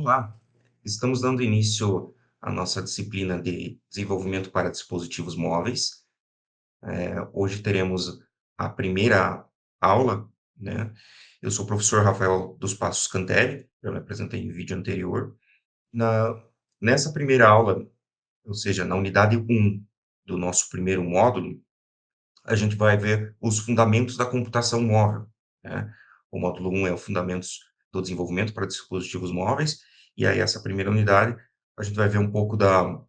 Olá, estamos dando início à nossa disciplina de desenvolvimento para dispositivos móveis. Hoje teremos a primeira aula, né? Eu sou o professor Rafael dos Passos Cantelli, eu me apresentei em vídeo anterior. Na, Nessa primeira aula, ou seja, na unidade um do nosso primeiro módulo, a gente vai ver os fundamentos da computação móvel, né? O módulo um é o fundamentos do desenvolvimento para dispositivos móveis, e aí essa primeira unidade a gente vai ver um pouco da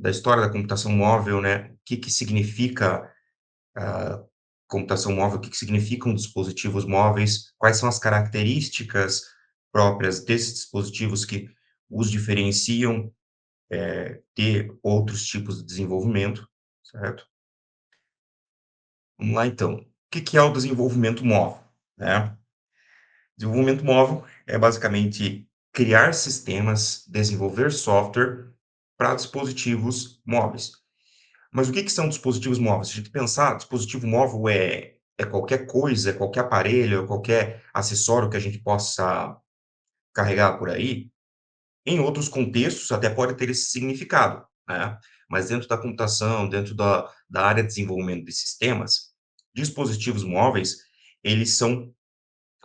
história da computação móvel, né? O que que significa a computação móvel, o que que significam dispositivos móveis, quais são as características próprias desses dispositivos que os diferenciam de outros tipos de desenvolvimento, certo? Vamos lá então. O que que é o desenvolvimento móvel, né? Desenvolvimento móvel é basicamente criar sistemas, desenvolver software para dispositivos móveis. Mas o que que são dispositivos móveis? Se a gente pensar, dispositivo móvel é qualquer coisa, é qualquer aparelho, é qualquer acessório que a gente possa carregar por aí. Em outros contextos, até pode ter esse significado, né? Mas dentro da computação, dentro da área de desenvolvimento de sistemas, dispositivos móveis, eles são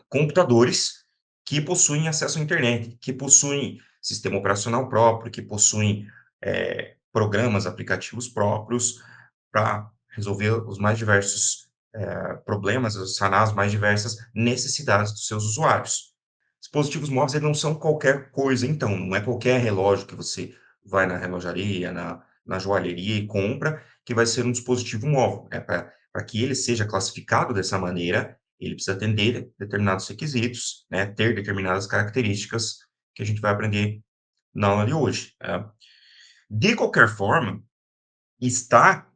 computadores que possuem acesso à internet, que possuem sistema operacional próprio, que possuem programas, aplicativos próprios para resolver os mais diversos problemas, sanar as mais diversas necessidades dos seus usuários. Dispositivos móveis eles não são qualquer coisa, então, não é qualquer relógio que você vai na relojaria, na joalheria e compra, que vai ser um dispositivo móvel. Para que ele seja classificado dessa maneira, ele precisa atender determinados requisitos, né, ter determinadas características que a gente vai aprender na aula de hoje. Né? De qualquer forma, está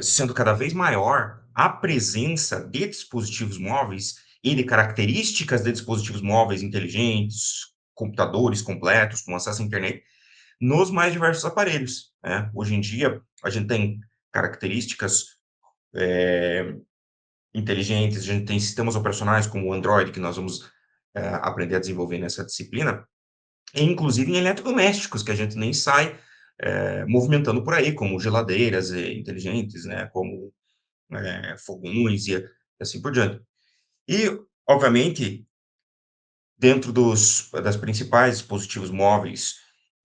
sendo cada vez maior a presença de dispositivos móveis e de características de dispositivos móveis inteligentes, computadores completos com acesso à internet, nos mais diversos aparelhos. Né? Hoje em dia, a gente tem características inteligentes, a gente tem sistemas operacionais como o Android, que nós vamos aprender a desenvolver nessa disciplina, e inclusive em eletrodomésticos, que a gente nem sai movimentando por aí, como geladeiras inteligentes, né? Como fogões e assim por diante. E, obviamente, dentro das principais dispositivos móveis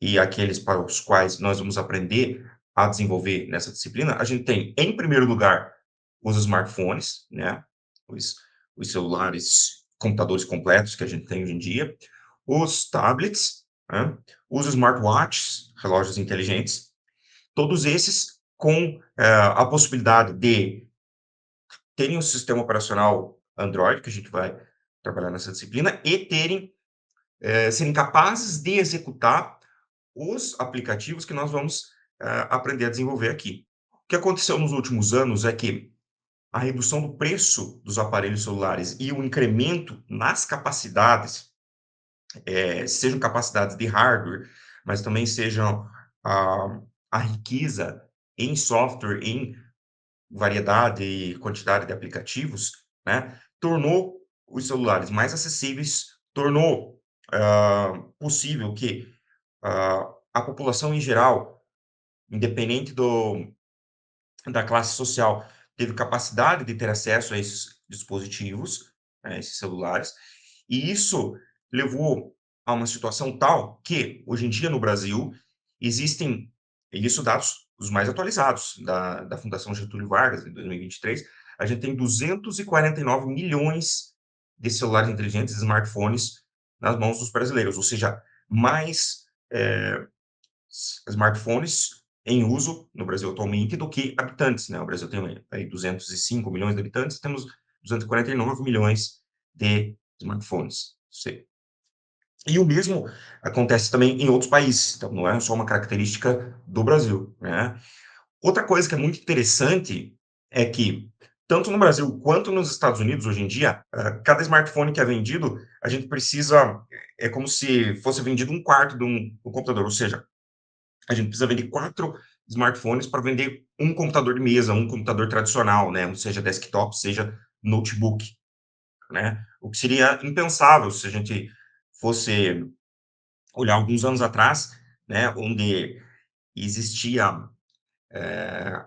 e aqueles para os quais nós vamos aprender a desenvolver nessa disciplina, a gente tem, em primeiro lugar, os smartphones, né? Os, os celulares, computadores completos que a gente tem hoje em dia, os tablets, né? Os smartwatches, relógios inteligentes, todos esses com a possibilidade de terem um sistema operacional Android, que a gente vai trabalhar nessa disciplina, e serem capazes de executar os aplicativos que nós vamos aprender a desenvolver aqui. O que aconteceu nos últimos anos é que a redução do preço dos aparelhos celulares e o incremento nas capacidades, sejam capacidades de hardware, mas também sejam a, a riqueza em software, em variedade e quantidade de aplicativos, né, tornou os celulares mais acessíveis, tornou possível que a população em geral, independente da classe social, teve capacidade de ter acesso a esses dispositivos, né, esses celulares, e isso levou a uma situação tal que, hoje em dia, no Brasil, existem, e isso dados os mais atualizados, da Fundação Getúlio Vargas, em 2023, a gente tem 249 milhões de celulares inteligentes e smartphones nas mãos dos brasileiros, ou seja, mais smartphones em uso no Brasil atualmente do que habitantes, né? O Brasil tem aí 205 milhões de habitantes, temos 249 milhões de smartphones. E o mesmo acontece também em outros países, então não é só uma característica do Brasil, né? Outra coisa que é muito interessante é que, tanto no Brasil quanto nos Estados Unidos, hoje em dia, cada smartphone que é vendido, a gente precisa, é como se fosse vendido um quarto de um computador, ou seja, a gente precisa vender 4 smartphones para vender um computador de mesa, um computador tradicional, né, seja desktop, seja notebook, né. O que seria impensável se a gente fosse olhar alguns anos atrás, né, onde existia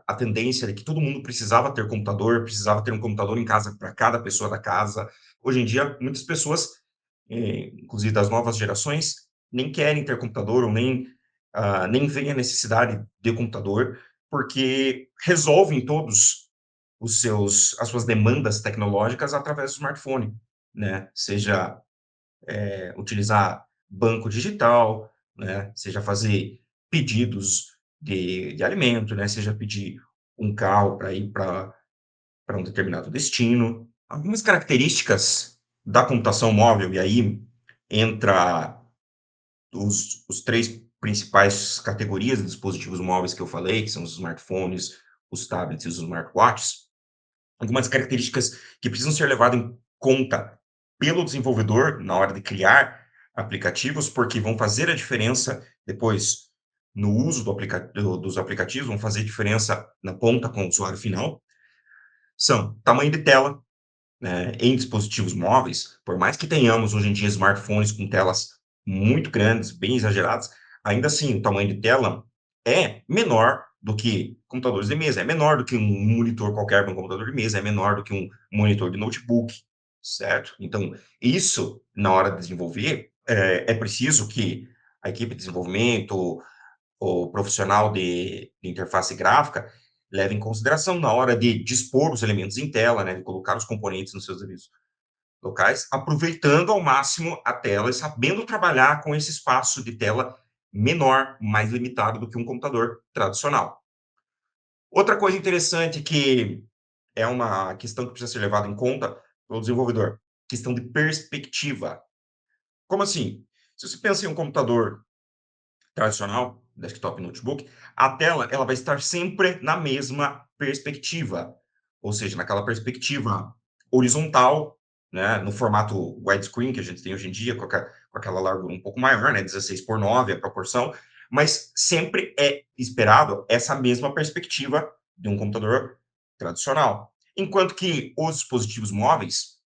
a tendência de que todo mundo precisava ter computador, precisava ter um computador em casa para cada pessoa da casa. Hoje em dia, muitas pessoas, inclusive das novas gerações, nem querem ter computador ou nem veem a necessidade de computador, porque resolvem todos as suas demandas tecnológicas através do smartphone, né? Seja utilizar banco digital, né? Seja fazer pedidos de alimento, né? Seja pedir um carro para ir para um determinado destino. Algumas características da computação móvel, e aí entra os três principais categorias de dispositivos móveis que eu falei, que são os smartphones, os tablets e os smartwatches, algumas características que precisam ser levadas em conta pelo desenvolvedor na hora de criar aplicativos, porque vão fazer a diferença depois no uso dos aplicativos, vão fazer diferença na ponta com o usuário final, são tamanho de tela, né, em dispositivos móveis, por mais que tenhamos hoje em dia smartphones com telas muito grandes, bem exageradas, ainda assim o tamanho de tela é menor do que computadores de mesa, é menor do que um monitor qualquer para um computador de mesa, é menor do que um monitor de notebook, certo? Então, isso, na hora de desenvolver, é preciso que a equipe de desenvolvimento, o profissional de interface gráfica leve em consideração na hora de dispor os elementos em tela, né, de colocar os componentes nos seus devidos locais, aproveitando ao máximo a tela e sabendo trabalhar com esse espaço de tela menor, mais limitado do que um computador tradicional. Outra coisa interessante que é uma questão que precisa ser levada em conta pelo desenvolvedor, questão de perspectiva. Como assim? Se você pensa em um computador tradicional, desktop e notebook, a tela ela vai estar sempre na mesma perspectiva, ou seja, naquela perspectiva horizontal, né, no formato widescreen que a gente tem hoje em dia, com aquela largura um pouco maior, né, 16:9 a proporção, mas sempre é esperado essa mesma perspectiva de um computador tradicional. Enquanto que os dispositivos móveis,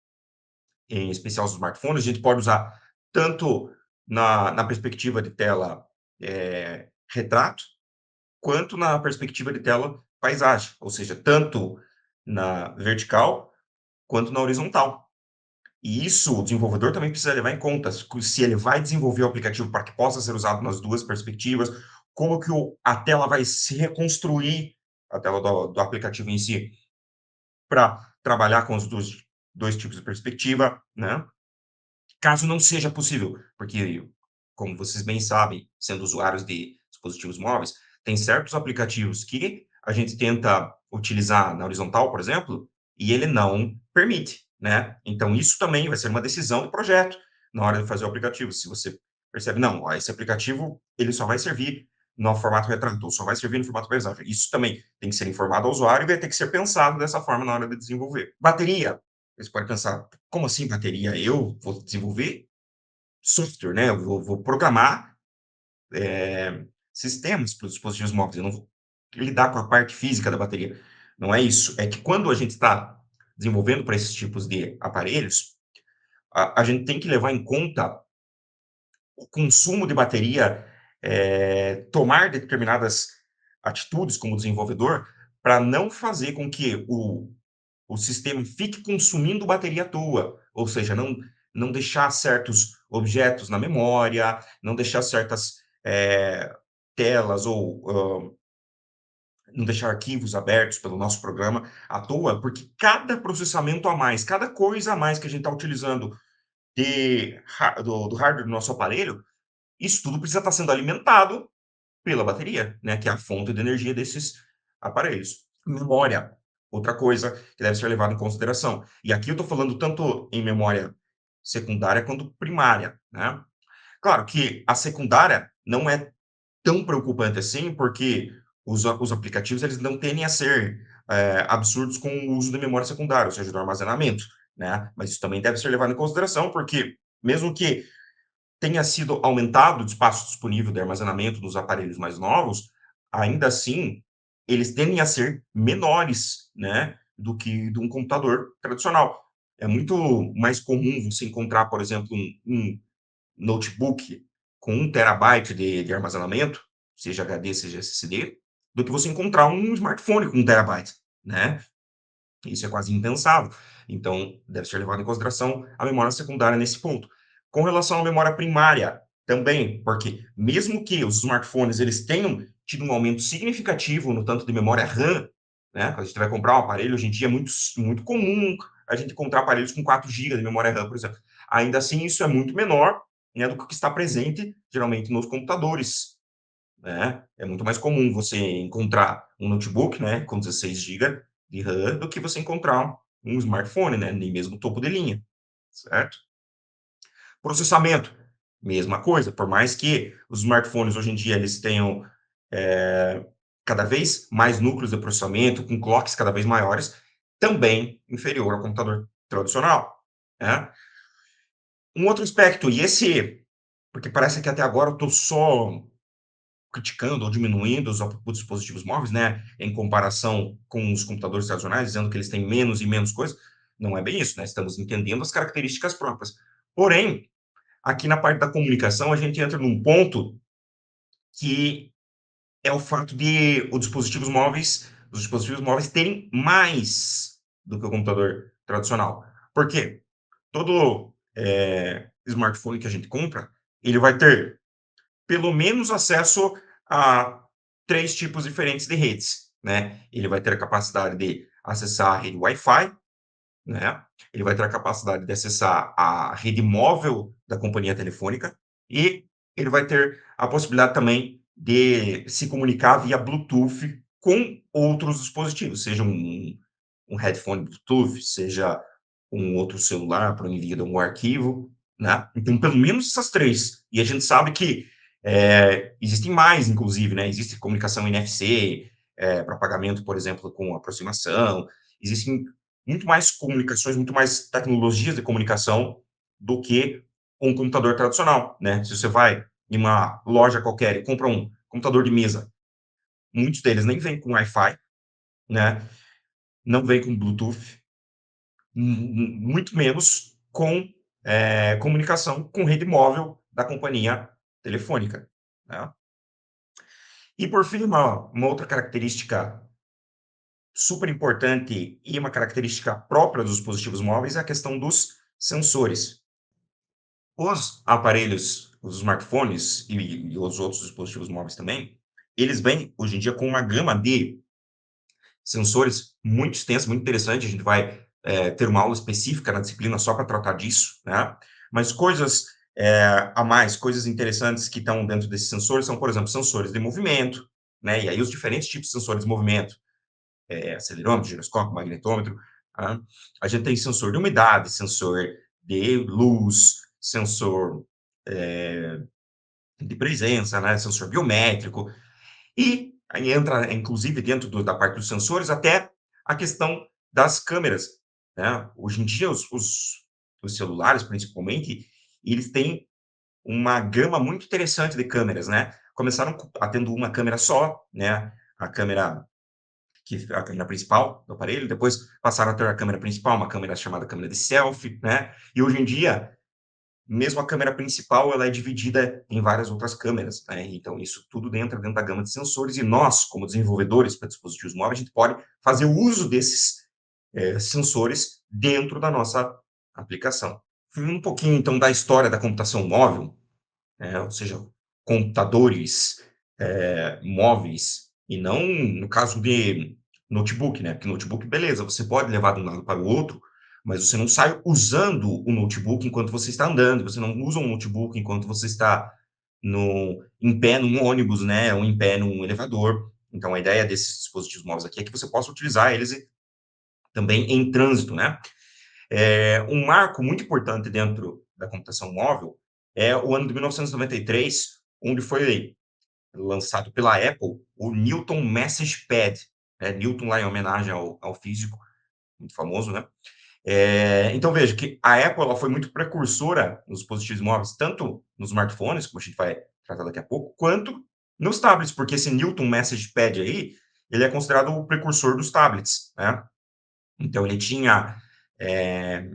em especial os smartphones, a gente pode usar tanto na perspectiva de tela retrato, quanto na perspectiva de tela paisagem, ou seja, tanto na vertical quanto na horizontal. E isso o desenvolvedor também precisa levar em conta, se ele vai desenvolver o aplicativo para que possa ser usado nas duas perspectivas, como que a tela vai se reconstruir, a tela do aplicativo em si, para trabalhar com os dois tipos de perspectiva, né? Caso não seja possível, porque, como vocês bem sabem, sendo usuários de dispositivos móveis, tem certos aplicativos que a gente tenta utilizar na horizontal, por exemplo, e ele não permite, né? Então, isso também vai ser uma decisão do projeto na hora de fazer o aplicativo. Se você percebe, não, ó, esse aplicativo ele só vai servir no formato retrato, ou só vai servir no formato paisagem. Isso também tem que ser informado ao usuário e vai ter que ser pensado dessa forma na hora de desenvolver. Bateria. Você pode pensar, como assim bateria? Eu vou desenvolver software, né? Eu vou programar sistemas para os dispositivos móveis, eu não vou lidar com a parte física da bateria. Não é isso. É que quando a gente está desenvolvendo para esses tipos de aparelhos, a gente tem que levar em conta o consumo de bateria, tomar determinadas atitudes como desenvolvedor para não fazer com que o sistema fique consumindo bateria à toa, ou seja, não deixar certos objetos na memória, não deixar certas telas ou não deixar arquivos abertos pelo nosso programa à toa, porque cada processamento a mais, cada coisa a mais que a gente está utilizando do hardware do nosso aparelho, isso tudo precisa estar sendo alimentado pela bateria, né, que é a fonte de energia desses aparelhos. Memória, outra coisa que deve ser levada em consideração. E aqui eu estou falando tanto em memória secundária quanto primária, né? Claro que a secundária não é tão preocupante assim, porque os aplicativos eles não tendem a ser absurdos com o uso de memória secundária, ou seja, do armazenamento, né? Mas isso também deve ser levado em consideração, porque mesmo que tenha sido aumentado o espaço disponível de armazenamento dos aparelhos mais novos, ainda assim, eles tendem a ser menores, né, do que de um computador tradicional. É muito mais comum você encontrar, por exemplo, um notebook com 1 TB de armazenamento, seja HD, seja SSD, do que você encontrar um smartphone com 1 TB, né? Isso é quase impensável. Então, deve ser levado em consideração a memória secundária nesse ponto. Com relação à memória primária, também, porque mesmo que os smartphones eles tenham tido um aumento significativo no tanto de memória RAM, né? Quando a gente vai comprar um aparelho, hoje em dia é muito comum a gente encontrar aparelhos com 4 GB de memória RAM, por exemplo. Ainda assim, isso é muito menor, né, do que o que está presente, geralmente, nos computadores, né? É muito mais comum você encontrar um notebook, né, com 16 GB de RAM do que você encontrar um smartphone, né, nem mesmo topo de linha, certo? Processamento, mesma coisa, por mais que os smartphones hoje em dia eles tenham cada vez mais núcleos de processamento, com clocks cada vez maiores, também inferior ao computador tradicional, né? Um outro aspecto, e esse, porque parece que até agora eu estou só criticando ou diminuindo os dispositivos móveis, né, em comparação com os computadores tradicionais, dizendo que eles têm menos e menos coisas. Não é bem isso, né? Estamos entendendo as características próprias. Porém, aqui na parte da comunicação, a gente entra num ponto que é o fato de os dispositivos móveis terem mais do que o computador tradicional. Por quê? Todo smartphone que a gente compra, ele vai ter pelo menos acesso a 3 tipos diferentes de redes, né. Ele vai ter a capacidade de acessar a rede Wi-Fi, né, ele vai ter a capacidade de acessar a rede móvel da companhia telefônica e ele vai ter a possibilidade também de se comunicar via Bluetooth com outros dispositivos, seja um headphone Bluetooth, seja um outro celular para o envio de um arquivo, né? Então, pelo menos essas três. E a gente sabe que existem mais, inclusive, né? Existe comunicação NFC, para pagamento, por exemplo, com aproximação. Existem muito mais comunicações, muito mais tecnologias de comunicação do que um computador tradicional, né? Se você vai em uma loja qualquer e compra um computador de mesa, muitos deles nem vêm com Wi-Fi, né? Não vem com Bluetooth, muito menos com comunicação com rede móvel da companhia telefônica, né? E por fim, uma outra característica super importante e uma característica própria dos dispositivos móveis é a questão dos sensores. Os aparelhos, os smartphones e os outros dispositivos móveis também, eles vêm hoje em dia com uma gama de sensores muito extensa, muito interessante. A gente vai ter uma aula específica na disciplina só para tratar disso, né? Mas coisas a mais, coisas interessantes que estão dentro desses sensores são, por exemplo, sensores de movimento, né? E aí os diferentes tipos de sensores de movimento, acelerômetro, giroscópio, magnetômetro. Tá? A gente tem sensor de umidade, sensor de luz, sensor de presença, né? Sensor biométrico. E aí entra, inclusive, dentro da parte dos sensores, até a questão das câmeras, né? Hoje em dia, os celulares, principalmente, eles têm uma gama muito interessante de câmeras, né? Começaram tendo uma câmera só, né? A câmera principal do aparelho, depois passaram a ter a câmera principal, uma câmera chamada câmera de selfie, né? E hoje em dia, mesmo a câmera principal, ela é dividida em várias outras câmeras, né? Então, isso tudo entra dentro da gama de sensores e nós, como desenvolvedores para dispositivos móveis, a gente pode fazer uso desses sensores dentro da nossa aplicação. Falando um pouquinho, então, da história da computação móvel, ou seja, computadores móveis, e não no caso de notebook, né? Porque notebook, beleza, você pode levar de um lado para o outro, mas você não sai usando o notebook enquanto você está andando, você não usa um notebook enquanto você está em pé num ônibus, né? Ou em pé num elevador. Então, a ideia desses dispositivos móveis aqui é que você possa utilizar eles também em trânsito, né? Um marco muito importante dentro da computação móvel é o ano de 1993, onde foi lançado pela Apple o Newton Message Pad. Newton lá em homenagem ao físico, muito famoso, né? Então veja que a Apple ela foi muito precursora nos dispositivos móveis, tanto nos smartphones, como a gente vai tratar daqui a pouco, quanto nos tablets, porque esse Newton Message Pad aí, ele é considerado o precursor dos tablets, né? Então ele tinha é,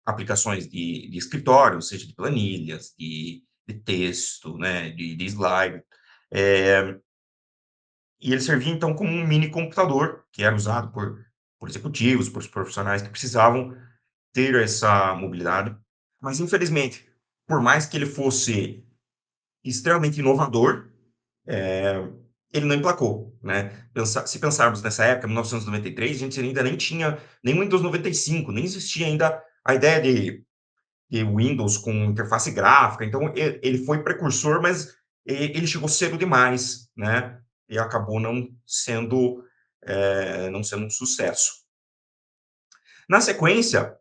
aplicações de escritório, seja de planilhas, de de texto, né, de slide. Eh, e ele servia, então, como um mini computador, que era usado por executivos, por profissionais que precisavam ter essa mobilidade. Mas, infelizmente, por mais que ele fosse extremamente inovador, ele não emplacou, né. Se pensarmos nessa época, 1993, a gente ainda nem tinha nem Windows 95, nem existia ainda a ideia de Windows com interface gráfica, então ele foi precursor, mas ele chegou cedo demais, né, e acabou não sendo um sucesso. Na sequência,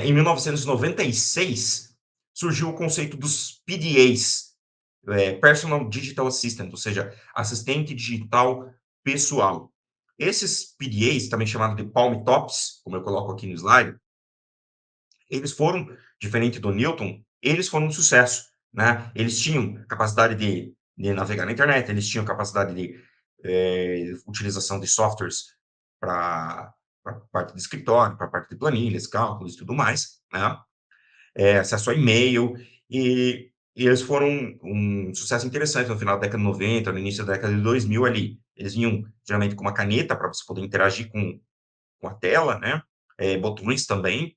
em 1996, surgiu o conceito dos PDAs, Personal Digital Assistant, ou seja, assistente digital pessoal. Esses PDAs, também chamado de Palm Tops, como eu coloco aqui no slide, eles foram, diferente do Newton, eles foram um sucesso, né? Eles tinham capacidade de navegar na internet, eles tinham capacidade de utilização de softwares para a parte de escritório, para a parte de planilhas, cálculos e tudo mais, né? Acesso a e-mail, e eles foram um sucesso interessante no final da década de 90, no início da década de 2000 ali. Eles vinham geralmente com uma caneta para você poder interagir com a tela, né? Botões também,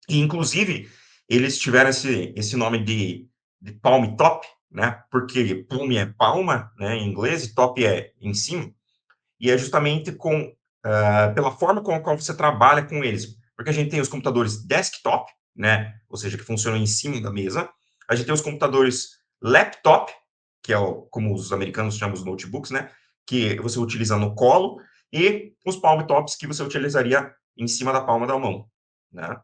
e inclusive eles tiveram esse nome de Palm Top, né? Porque palm é palma, né, em inglês, e top é em cima, e é justamente pela forma com a qual você trabalha com eles. Porque a gente tem os computadores desktop, né? Ou seja, que funcionam em cima da mesa. A gente tem os computadores laptop, que é como os americanos chamam os notebooks, né? Que você utiliza no colo, e os palm tops que você utilizaria em cima da palma da mão, né?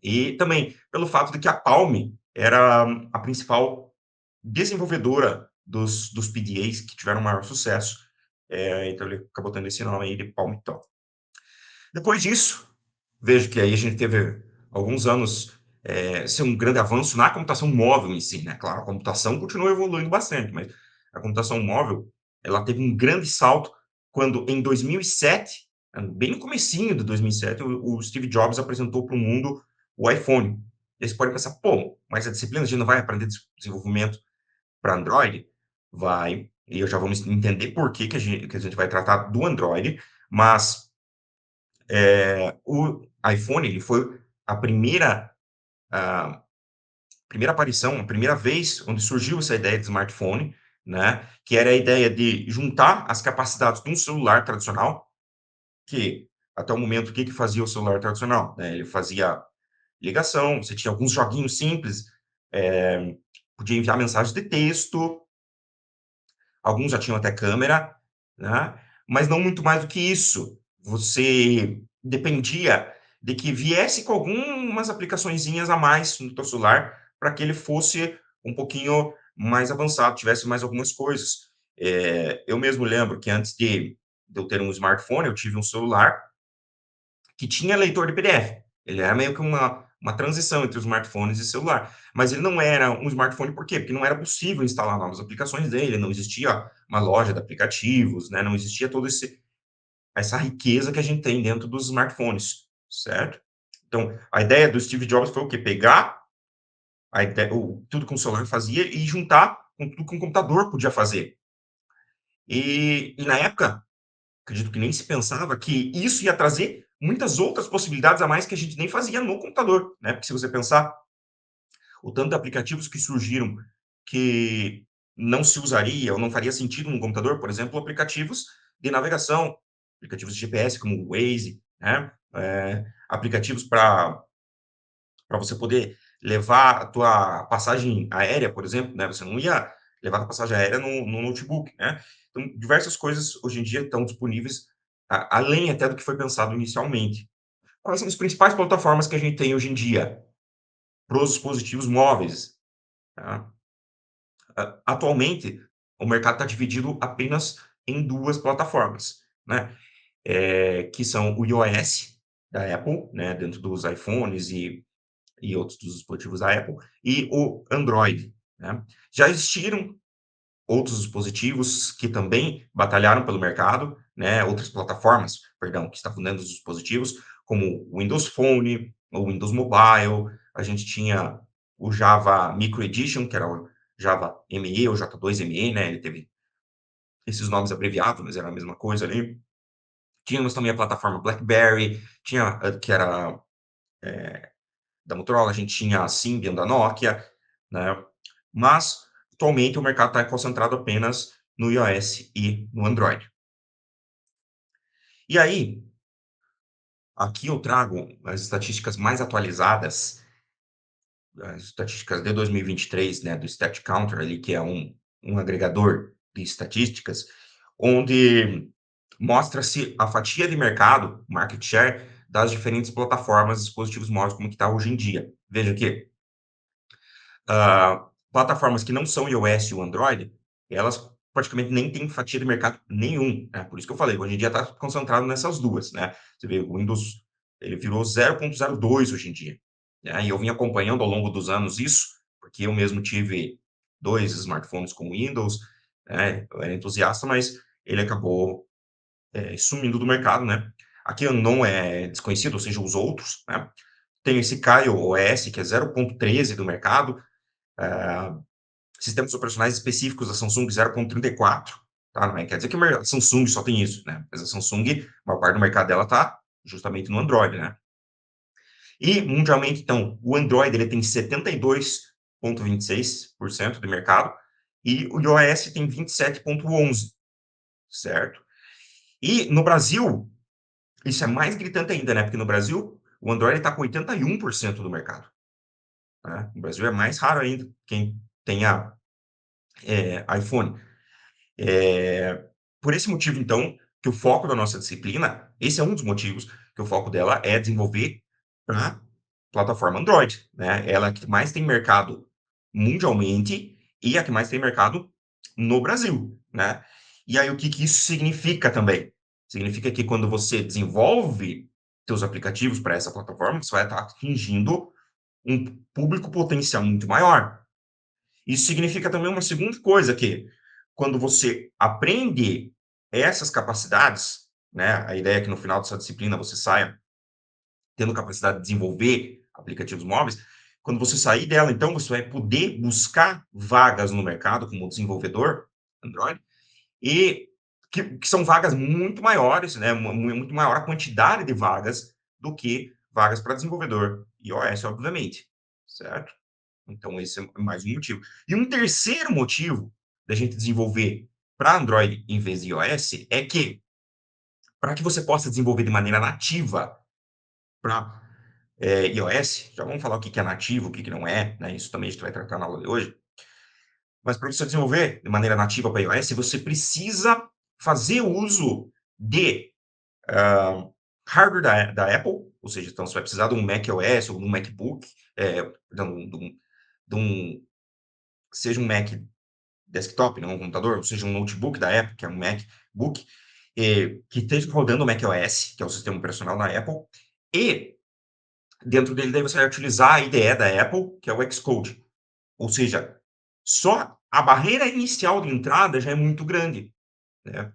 E também pelo fato de que a Palm era a principal desenvolvedora dos PDAs que tiveram maior sucesso. Então ele acabou tendo esse nome aí de Palm Top. Depois disso, vejo que aí a gente teve alguns anos ser um grande avanço na computação móvel em si, né? Claro, a computação continua evoluindo bastante, mas a computação móvel ela teve um grande salto quando, em 2007, bem no comecinho de 2007, o Steve Jobs apresentou para o mundo o iPhone. E aí você pode pensar, pô, mas a disciplina a gente não vai aprender desenvolvimento para Android? Vai, e eu já vamos entender por que que a gente vai tratar do Android, mas o iPhone ele foi a a primeira aparição, a primeira vez onde surgiu essa ideia de smartphone, né, que era a ideia de juntar as capacidades de um celular tradicional, que até o momento o que que fazia o celular tradicional, né, ele fazia ligação, você tinha alguns joguinhos simples, podia enviar mensagens de texto, alguns já tinham até câmera, né, mas não muito mais do que isso. Você dependia de que viesse com algumas aplicaçõezinhas a mais no teu celular, para que ele fosse um pouquinho mais avançado, tivesse mais algumas coisas. Eu mesmo lembro que antes de eu ter um smartphone, eu tive um celular que tinha leitor de PDF. Ele era meio que uma transição entre os smartphones e celular. Mas ele não era um smartphone, por quê? Porque não era possível instalar novas aplicações dele, não existia uma loja de aplicativos, né? Não existia toda essa riqueza que a gente tem dentro dos smartphones, certo? Então, a ideia do Steve Jobs foi o quê? Pegar tudo que um celular fazia e juntar com tudo que um computador podia fazer. E na época, acredito que nem se pensava que isso ia trazer muitas outras possibilidades a mais que a gente nem fazia no computador, né? Porque se você pensar o tanto de aplicativos que surgiram que não se usaria ou não faria sentido no computador, por exemplo, aplicativos de navegação, aplicativos de GPS como o Waze, né? Aplicativos para você poder levar a tua passagem aérea, por exemplo, né? Você não ia levar a passagem aérea no notebook, né? Então, diversas coisas hoje em dia estão disponíveis além até do que foi pensado inicialmente. Quais são as principais plataformas que a gente tem hoje em dia para os dispositivos móveis? Tá? Atualmente, o mercado está dividido apenas em duas plataformas, né? Que são o iOS da Apple, né? Dentro dos iPhones e outros dos dispositivos da Apple, e o Android, né? Já existiram outros dispositivos que também batalharam pelo mercado, né? Outras plataformas, perdão, que estavam dentro dos dispositivos, como o Windows Phone, o Windows Mobile, a gente tinha o Java Micro Edition, que era o Java ME ou J2ME, né? Ele teve esses nomes abreviados, mas era a mesma coisa ali. Tínhamos também a plataforma BlackBerry, tinha que era da Motorola, a gente tinha a Symbian da Nokia, né? Mas atualmente o mercado está concentrado apenas no iOS e no Android. E aí, aqui eu trago as estatísticas mais atualizadas, as estatísticas de 2023, né, do StatCounter ali, que é um agregador de estatísticas, onde mostra-se a fatia de mercado, market share, das diferentes plataformas de dispositivos móveis, como que está hoje em dia. Veja que plataformas que não são iOS e o Android, elas praticamente nem têm fatia de mercado nenhum, né? Por isso que eu falei, hoje em dia está concentrado nessas duas, né? Você vê, o Windows, ele virou 0,02 hoje em dia, né? E eu vim acompanhando ao longo dos anos isso, porque eu mesmo tive 2 smartphones com Windows, né? Eu era entusiasta, mas ele acabou, sumindo do mercado, né? Aqui não é desconhecido, ou seja, os outros, né? Tem esse KaiOS, que é 0,13 do mercado, sistemas operacionais específicos da Samsung 0,34, tá? Não quer dizer que a Samsung só tem isso, né? Mas a Samsung, a maior parte do mercado dela está justamente no Android, né? E mundialmente, então, o Android ele tem 72,26% do mercado e o iOS tem 27,11%, certo? E no Brasil, isso é mais gritante ainda, né? Porque no Brasil, o Android está com 81% do mercado, né? No Brasil é mais raro ainda quem tenha iPhone. Por esse motivo, então, que o foco da nossa disciplina, esse é um dos motivos que o foco dela é desenvolver para plataforma Android, né? Ela é a que mais tem mercado mundialmente e a que mais tem mercado no Brasil, né? E aí, o que que isso significa também? Significa que quando você desenvolve seus aplicativos para essa plataforma, você vai estar atingindo um público potencial muito maior. Isso significa também uma segunda coisa, que quando você aprende essas capacidades, né, a ideia é que no final dessa disciplina você saia tendo capacidade de desenvolver aplicativos móveis, quando você sair dela, então, você vai poder buscar vagas no mercado como desenvolvedor Android, e que são vagas muito maiores, né, muito maior a quantidade de vagas do que vagas para desenvolvedor iOS, obviamente, certo? Então, esse é mais um motivo. E um terceiro motivo da gente desenvolver para Android em vez de iOS é que, para que você possa desenvolver de maneira nativa para iOS, já vamos falar o que que é nativo, o que que não é, né? Isso também a gente vai tratar na aula de hoje. Mas para você desenvolver de maneira nativa para iOS, você precisa fazer uso de hardware da Apple, ou seja, então você vai precisar de um macOS ou de um MacBook, perdão, de um seja um Mac desktop, não um computador, ou seja, um notebook da Apple, que é um MacBook, que esteja rodando o macOS, que é o sistema operacional da Apple, e dentro dele daí você vai utilizar a IDE da Apple, que é o Xcode. Ou seja, só a barreira inicial de entrada já é muito grande, né?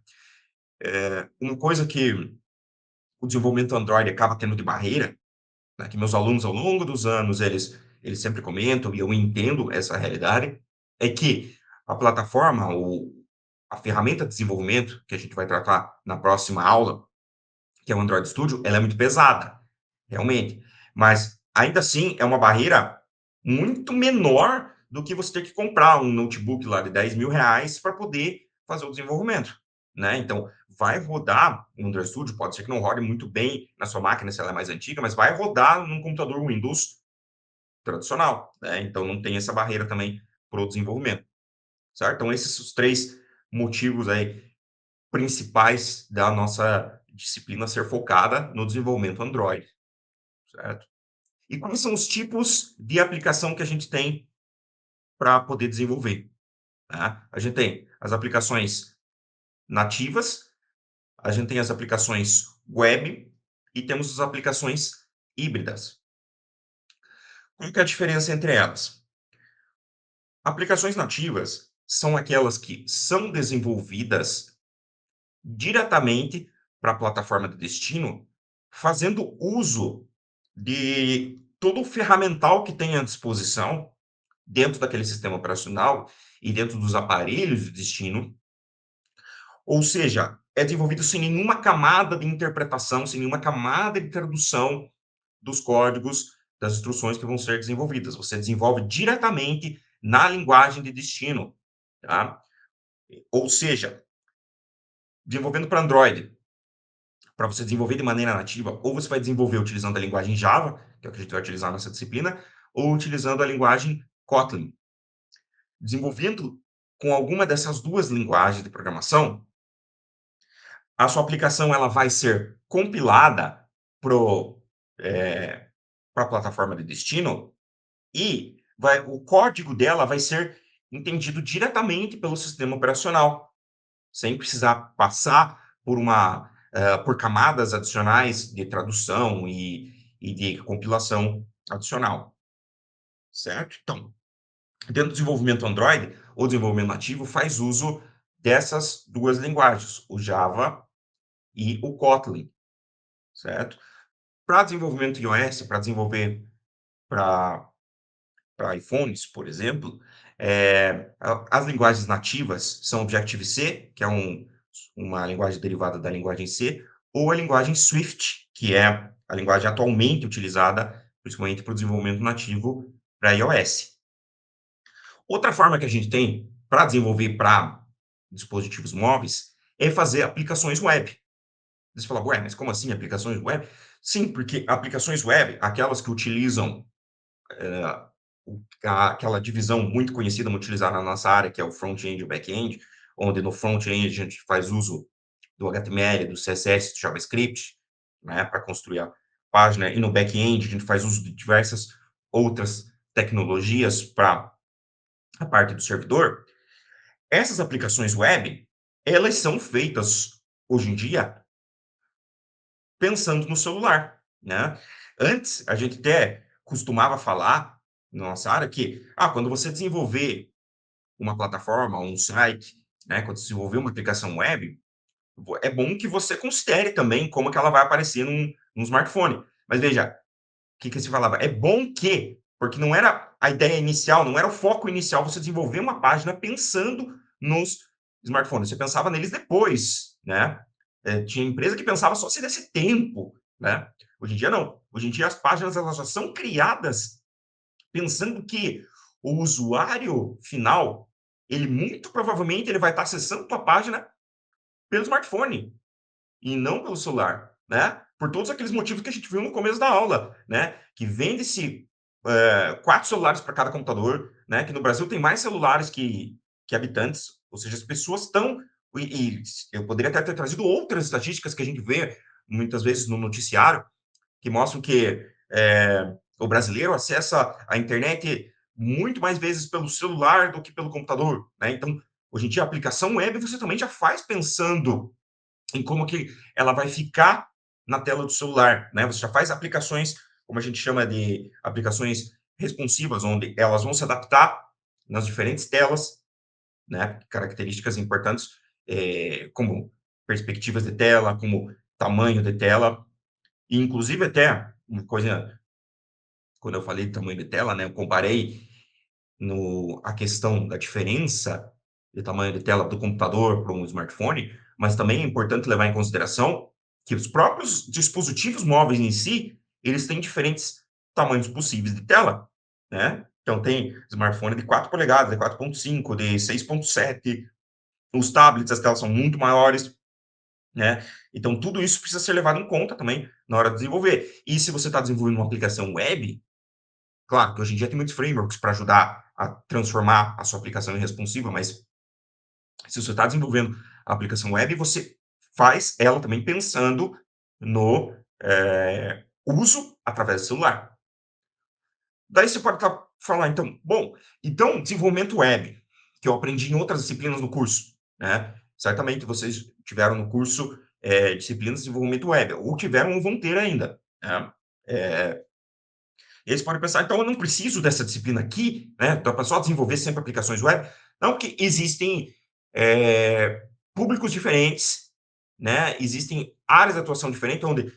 Uma coisa que o desenvolvimento Android acaba tendo de barreira, né, que meus alunos ao longo dos anos eles sempre comentam e eu entendo essa realidade, é que a plataforma, a ferramenta de desenvolvimento que a gente vai tratar na próxima aula, que é o Android Studio, ela é muito pesada, realmente. Mas ainda assim é uma barreira muito menor do que você ter que comprar um notebook lá de R$ 10.000 para poder fazer o desenvolvimento, né? Então, vai rodar no Android Studio, pode ser que não rode muito bem na sua máquina se ela é mais antiga, mas vai rodar num computador Windows tradicional, né? Então, não tem essa barreira também para o desenvolvimento, certo? Então, esses são os três motivos aí principais da nossa disciplina ser focada no desenvolvimento Android, certo? E quais são os tipos de aplicação que a gente tem para poder desenvolver, tá? A gente tem as aplicações nativas, a gente tem as aplicações web e temos as aplicações híbridas. Qual que é a diferença entre elas? Aplicações nativas são aquelas que são desenvolvidas diretamente para a plataforma de destino, fazendo uso de todo o ferramental que tem à disposição dentro daquele sistema operacional e dentro dos aparelhos de destino, ou seja, é desenvolvido sem nenhuma camada de interpretação, sem nenhuma camada de tradução dos códigos, das instruções que vão ser desenvolvidas. Você desenvolve diretamente na linguagem de destino, tá? Ou seja, desenvolvendo para Android, para você desenvolver de maneira nativa, ou você vai desenvolver utilizando a linguagem Java, que é o que a gente vai utilizar nessa disciplina, ou utilizando a linguagem Kotlin. Desenvolvendo com alguma dessas duas linguagens de programação, a sua aplicação ela vai ser compilada para a plataforma de destino e o código dela vai ser entendido diretamente pelo sistema operacional, sem precisar passar por camadas adicionais de tradução e de compilação adicional, certo? Então, dentro do desenvolvimento Android, o desenvolvimento nativo faz uso dessas duas linguagens, o Java e o Kotlin, certo? Para desenvolvimento iOS, para desenvolver para iPhones, por exemplo, as linguagens nativas são Objective-C, que é uma linguagem derivada da linguagem C, ou a linguagem Swift, que é a linguagem atualmente utilizada, principalmente para o desenvolvimento nativo para iOS. Outra forma que a gente tem para desenvolver para dispositivos móveis é fazer aplicações web. Você fala, ué, mas como assim aplicações web? Sim, porque aplicações web, aquelas que utilizam aquela divisão muito conhecida, muito utilizada na nossa área, que é o front-end e o back-end, onde no front-end a gente faz uso do HTML, do CSS, do JavaScript, né, para construir a página, e no back-end a gente faz uso de diversas outras tecnologias para a parte do servidor. Essas aplicações web, elas são feitas hoje em dia pensando no celular, né? Antes, a gente até costumava falar, na nossa área, que quando você desenvolver uma plataforma, um site, né, quando você desenvolver uma aplicação web, é bom que você considere também como que ela vai aparecer num smartphone. Mas veja, o que se falava? É bom que, porque não era a ideia inicial, não era o foco inicial você desenvolver uma página pensando nos smartphones. Você pensava neles depois, né? Tinha empresa que pensava só se desse tempo, né? Hoje em dia não. Hoje em dia as páginas elas já são criadas pensando que o usuário final, ele muito provavelmente ele vai estar acessando tua página pelo smartphone e não pelo celular, né? Por todos aqueles motivos que a gente viu no começo da aula, né? Que vende-se 4 celulares para cada computador, né? Que no Brasil tem mais celulares que habitantes, ou seja, as pessoas estão. E eu poderia até ter trazido outras estatísticas que a gente vê muitas vezes no noticiário, que mostram que o brasileiro acessa a internet muito mais vezes pelo celular do que pelo computador, né? Então, hoje em dia, a aplicação web você também já faz pensando em como que ela vai ficar na tela do celular, né? Você já faz aplicações, como a gente chama de aplicações responsivas, onde elas vão se adaptar nas diferentes telas, né? Características importantes, como perspectivas de tela, como tamanho de tela, e inclusive até uma coisa, quando eu falei de tamanho de tela, né? Eu comparei a questão da diferença de tamanho de tela do computador para um smartphone, mas também é importante levar em consideração que os próprios dispositivos móveis em si, eles têm diferentes tamanhos possíveis de tela, né? Então tem smartphone de 4 polegadas, de 4,5, de 6,7, os tablets, as telas são muito maiores, né? Então tudo isso precisa ser levado em conta também na hora de desenvolver. E se você está desenvolvendo uma aplicação web, claro que hoje em dia tem muitos frameworks para ajudar a transformar a sua aplicação em responsiva, mas se você está desenvolvendo a aplicação web, você faz ela também pensando no uso através do celular. Daí você pode falar, então, bom, então desenvolvimento web, que eu aprendi em outras disciplinas no curso, né? Certamente vocês tiveram no curso disciplinas de desenvolvimento web, ou tiveram ou vão ter ainda, né? E eles podem pensar, então eu não preciso dessa disciplina aqui, né? Então, para só desenvolver sempre aplicações web. Não, porque existem públicos diferentes, né? Existem áreas de atuação diferentes, onde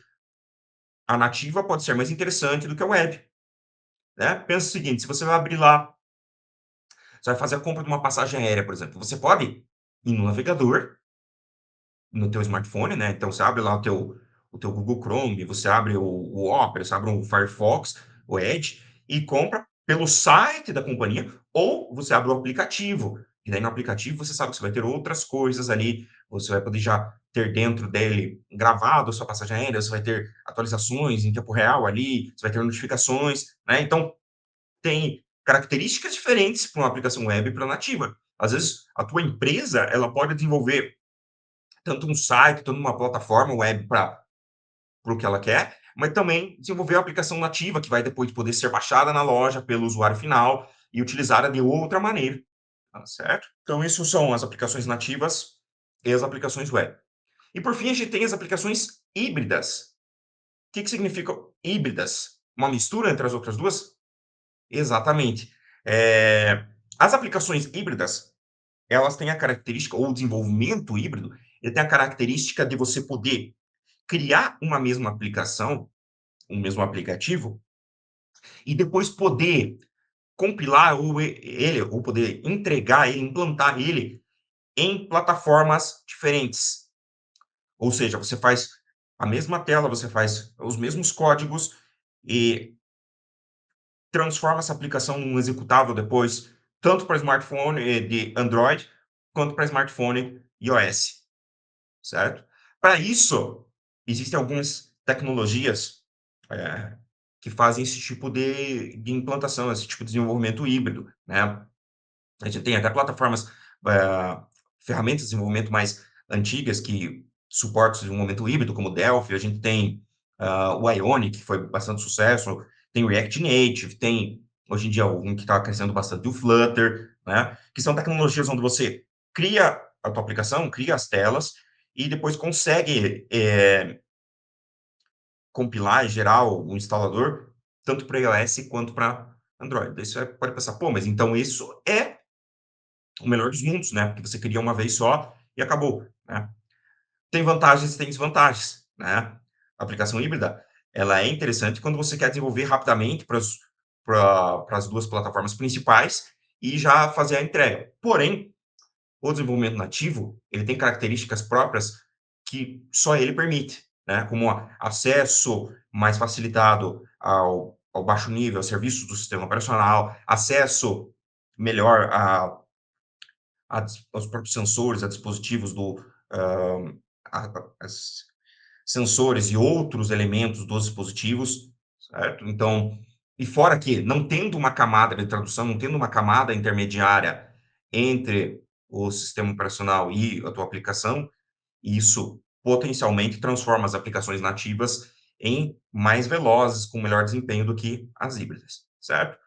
a nativa pode ser mais interessante do que a web, né? Pensa o seguinte, se você vai abrir lá Você vai fazer a compra de uma passagem aérea, por exemplo, você pode ir no navegador, no teu smartphone, né, então você abre lá o teu Google Chrome, você abre o Opera, você abre o Firefox, o Edge, e compra pelo site da companhia, ou você abre o aplicativo, e daí no aplicativo você sabe que você vai ter outras coisas ali, você vai poder já ter dentro dele gravado a sua passagem aérea, você vai ter atualizações em tempo real ali, você vai ter notificações, né, então tem características diferentes para uma aplicação web e para nativa. Às vezes, a tua empresa, ela pode desenvolver tanto um site, tanto uma plataforma web para o que ela quer, mas também desenvolver a aplicação nativa, que vai depois poder ser baixada na loja pelo usuário final e utilizada de outra maneira, tá certo? Então, isso são as aplicações nativas e as aplicações web. E por fim, a gente tem as aplicações híbridas. O que que significam híbridas? Uma mistura entre as outras duas? Exatamente. As aplicações híbridas, elas têm a característica, ou o desenvolvimento híbrido, ele tem a característica de você poder criar uma mesma aplicação, um mesmo aplicativo, e depois poder compilar ou poder entregar ele, implantar ele em plataformas diferentes. Ou seja, você faz a mesma tela, você faz os mesmos códigos e transforma essa aplicação num executável depois, tanto para smartphone de Android, quanto para smartphone iOS, certo? Para isso, existem algumas tecnologias eh, que fazem esse tipo de implantação, esse tipo de desenvolvimento híbrido, né? A gente tem até plataformas, eh, ferramentas de desenvolvimento mais antigas que suportam esse desenvolvimento híbrido, como o Delphi, a gente tem, o Ionic, que foi bastante sucesso, tem o React Native, tem, hoje em dia, um que está crescendo bastante, o Flutter, né, que são tecnologias onde você cria a tua aplicação, cria as telas e depois consegue, compilar e gerar o instalador, tanto para iOS quanto para Android. Daí você pode pensar: "Pô, mas então isso é o melhor dos mundos, né, porque você cria uma vez só e acabou, né. Tem vantagens e tem desvantagens, né. A aplicação híbrida, ela é interessante quando você quer desenvolver rapidamente para as 2 plataformas principais e já fazer a entrega. Porém, o desenvolvimento nativo, ele tem características próprias que só ele permite, né, como acesso mais facilitado ao baixo nível, a serviços do sistema operacional, acesso melhor aos próprios sensores, a dispositivos as sensores e outros elementos dos dispositivos, certo? Então, e fora que, não tendo uma camada de tradução, não tendo uma camada intermediária entre o sistema operacional e a tua aplicação, isso potencialmente transforma as aplicações nativas em mais velozes, com melhor desempenho do que as híbridas, certo?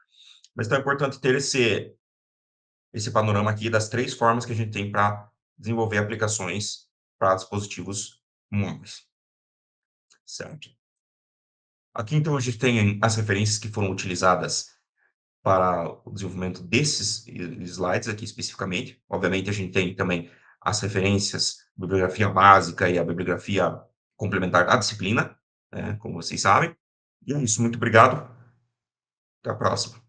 Mas então é importante ter esse panorama aqui das 3 formas que a gente tem para desenvolver aplicações para dispositivos móveis, certo? Aqui, então, a gente tem as referências que foram utilizadas para o desenvolvimento desses slides aqui especificamente. Obviamente, a gente tem também as referências, bibliografia básica e a bibliografia complementar da disciplina, né, como vocês sabem. E é isso, muito obrigado, até a próxima.